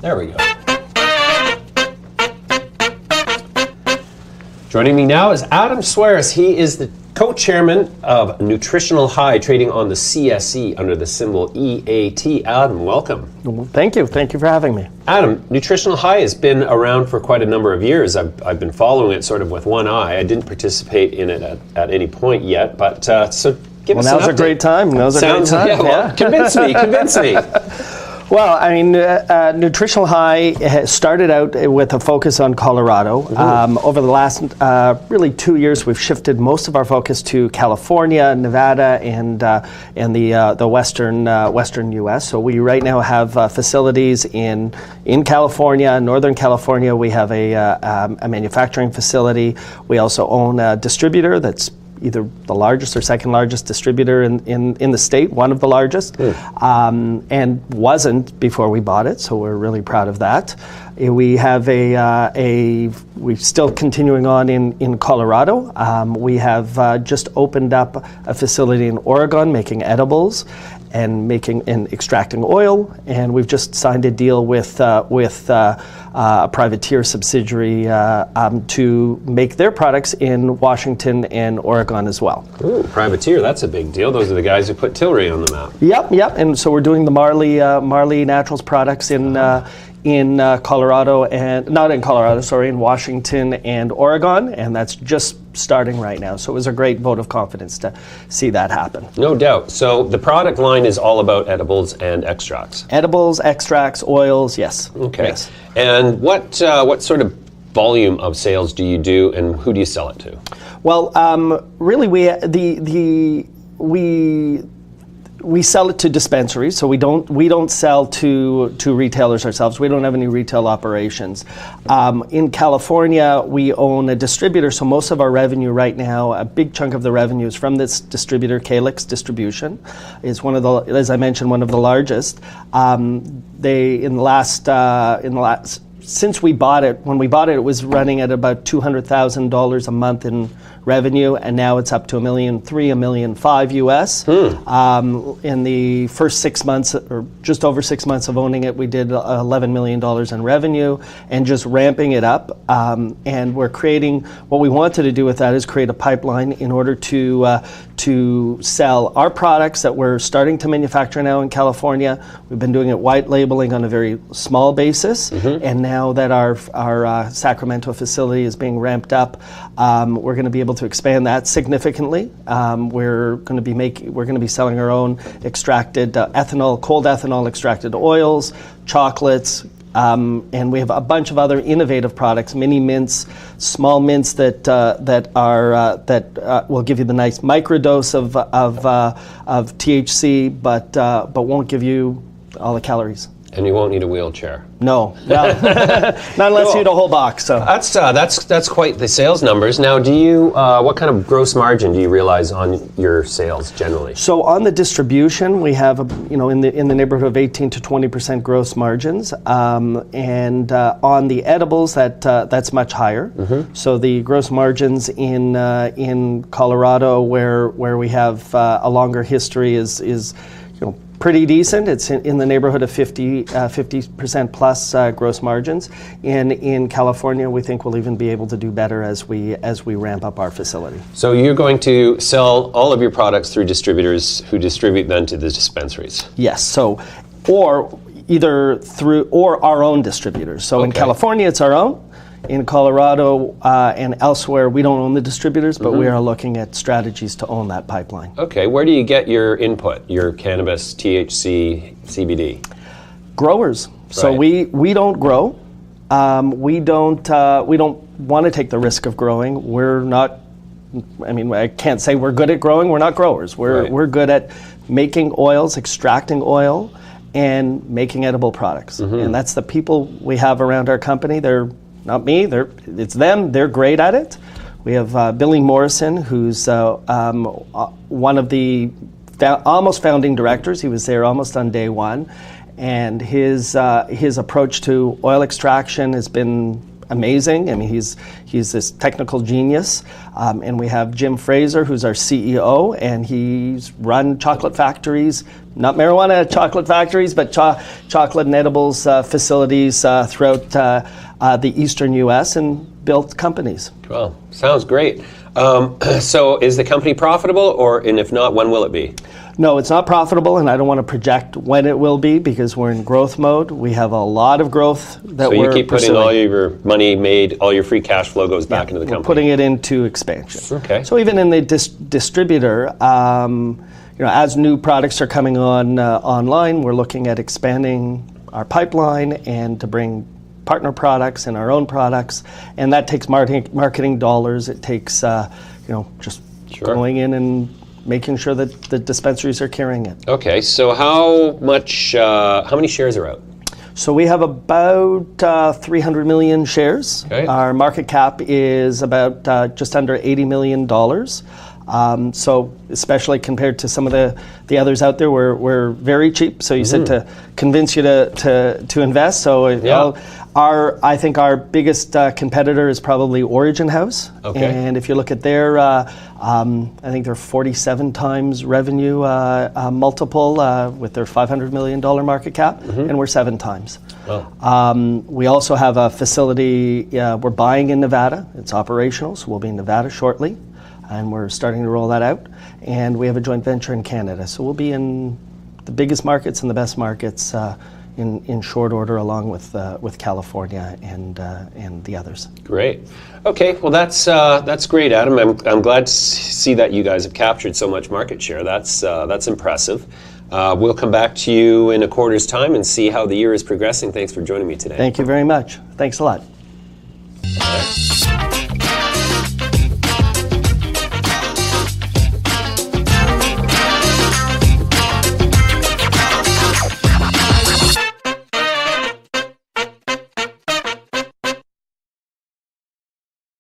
There we go. Joining me now is Adam Suarez. He is the co-chairman of Nutritional High, trading on the CSE under the symbol EAT. Adam, welcome. Thank you. Thank you for having me. Adam, Nutritional High has been around for quite a number of years. I've been following it sort of with one eye. I didn't participate in it at any point yet, but so give us an update. Now's a great time. Yeah, well, convince me. Well, I mean, Nutritional High has started out with a focus on Colorado. Over the last really 2 years, we've shifted most of our focus to California, Nevada, and the western U.S. So we right now have facilities in California, Northern California. We have a manufacturing facility. We also own a distributor that's either the largest or second largest distributor in the state, one of the largest, and wasn't before we bought it, so we're really proud of that. We have we're still continuing on in Colorado. We have just opened up a facility in Oregon making edibles and extracting oil, and we've just signed a deal with a privateer subsidiary to make their products in Washington and Oregon as well. Ooh, privateer, that's a big deal. Those are the guys who put Tilray on the map. Yep, and so we're doing the Marley Naturals products in Colorado, and not in Colorado, sorry, in Washington and Oregon, and that's just starting right now. So it was a great vote of confidence to see that happen. No doubt. So the product line is all about edibles and extracts. Edibles, extracts, oils, yes. Okay. Yes. And what sort of volume of sales do you do, and who do you sell it to? Well, really, we sell it to dispensaries, so we don't sell to retailers ourselves. We don't have any retail operations. In California, we own a distributor, so most of our revenue right now, a big chunk of the revenue is from this distributor, Calyx Distribution. Is one of the, as I mentioned, one of the largest. Since we bought it, when we bought it, it was running at about $200,000 a month in revenue, and now it's up to $1.3 million, $1.5 million US. In the first 6 months, or just over 6 months of owning it, we did $11 million in revenue, and just ramping it up. And we're creating, what we wanted to do with that is create a pipeline in order to sell our products that we're starting to manufacture now in California. We've been doing it white labeling on a very small basis, and now that our Sacramento facility is being ramped up, we're going to be able to expand that significantly. We're going to be selling our own extracted cold ethanol extracted oils, chocolates, and we have a bunch of other innovative products, mini mints, small mints that will give you the nice microdose of THC, but won't give you all the calories. And you won't need a wheelchair. No, not unless you eat a whole box. So that's quite the sales numbers. Now, do you what kind of gross margin do you realize on your sales generally? So on the distribution, we have in the neighborhood of 18 to 20% gross margins, and on the edibles that's much higher. So the gross margins in Colorado, where we have a longer history, is pretty decent. It's in the neighborhood of 50% plus gross margins. In California, we think we'll even be able to do better as we ramp up our facility. So you're going to sell all of your products through distributors who distribute then to the dispensaries? Yes. So, or either through or our own distributors. So in California, it's our own. In Colorado and elsewhere, we don't own the distributors, but we are looking at strategies to own that pipeline. Okay, where do you get your input, your cannabis, THC, CBD? Growers. Right. So we don't grow. We don't want to take the risk of growing. We're not. I mean, I can't say we're good at growing. We're not growers. We're good at making oils, extracting oil, and making edible products. And that's the people we have around our company. They're not me, it's them. They're great at it. We have Billy Morrison, who's one of the almost founding directors. He was there almost on day one, and his approach to oil extraction has been amazing. I mean, he's this technical genius. And we have Jim Fraser, who's our CEO, and he's run chocolate factories, not marijuana chocolate factories, but chocolate and edibles facilities throughout the eastern U.S. and built companies. Well, sounds great. So is the company profitable, and if not, when will it be? No, it's not profitable, and I don't want to project when it will be because we're in growth mode. We have a lot of growth that we're So you keep putting pursuing. all your money made, all your free cash flow goes back into the We're company. putting it into expansion. Okay. So even in the distributor, as new products are coming online, we're looking at expanding our pipeline and to bring partner products and our own products, and that takes marketing dollars. It takes just going in and making sure that the dispensaries are carrying it. Okay, so how many shares are out? So we have about 300 million shares. Okay. Our market cap is about just under $80 million. So especially compared to some of the others out there, we're very cheap. So you said to convince you to invest. So I think our biggest competitor is probably Origin House. Okay. And if you look at their, I think they're 47 times revenue multiple with their $500 million market cap, and we're 7 times. Wow. We also have a facility we're buying in Nevada. It's operational, so we'll be in Nevada shortly, and we're starting to roll that out. And we have a joint venture in Canada, so we'll be in the biggest markets and the best markets in short order, along with California and the others. Great. Okay, well that's great, Adam. I'm glad to see that you guys have captured so much market share. That's impressive. We'll come back to you in a quarter's time and see how the year is progressing. Thanks for joining me today. Thank you very much. Thanks a lot. All right.